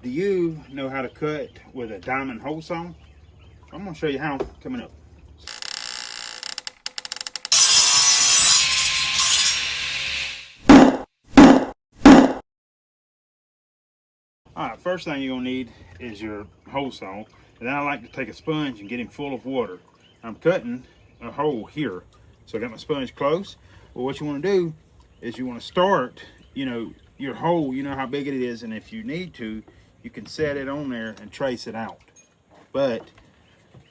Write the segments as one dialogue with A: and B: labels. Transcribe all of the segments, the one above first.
A: Do you know how to cut with a diamond hole saw? I'm going to show you how coming up. Alright, first thing you're going to need is your hole saw. And then I like to take a sponge and get him full of water. I'm cutting a hole here. So I got my sponge close. Well, what you want to do is you want to start, your hole, you know how big it is, and if you need to, you can set it on there and trace it out. But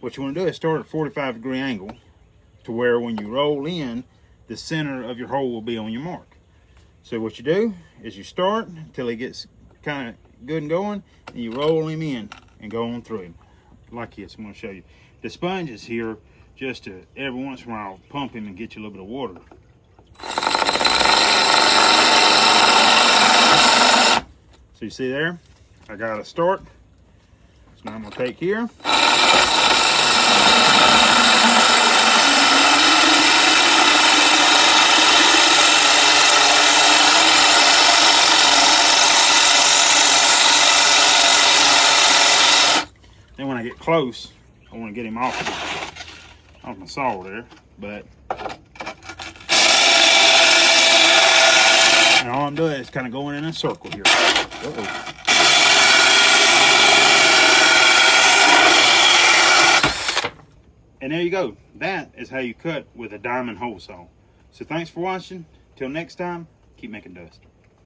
A: what you want to do is start at a 45-degree angle to where when you roll in, the center of your hole will be on your mark. So what you do is you start until he gets kind of good and going, and you roll him in and go on through him. Like this, I'm going to show you. The sponge is here just to every once in a while pump him and get you a little bit of water. So you see there, I got a start. So now I'm going to take here. Then when I get close, I want to get him off my saw there, but and all I'm doing is kind of going in a circle here. And there you go. That is how you cut with a diamond hole saw. So thanks for watching. Till next time, keep making dust.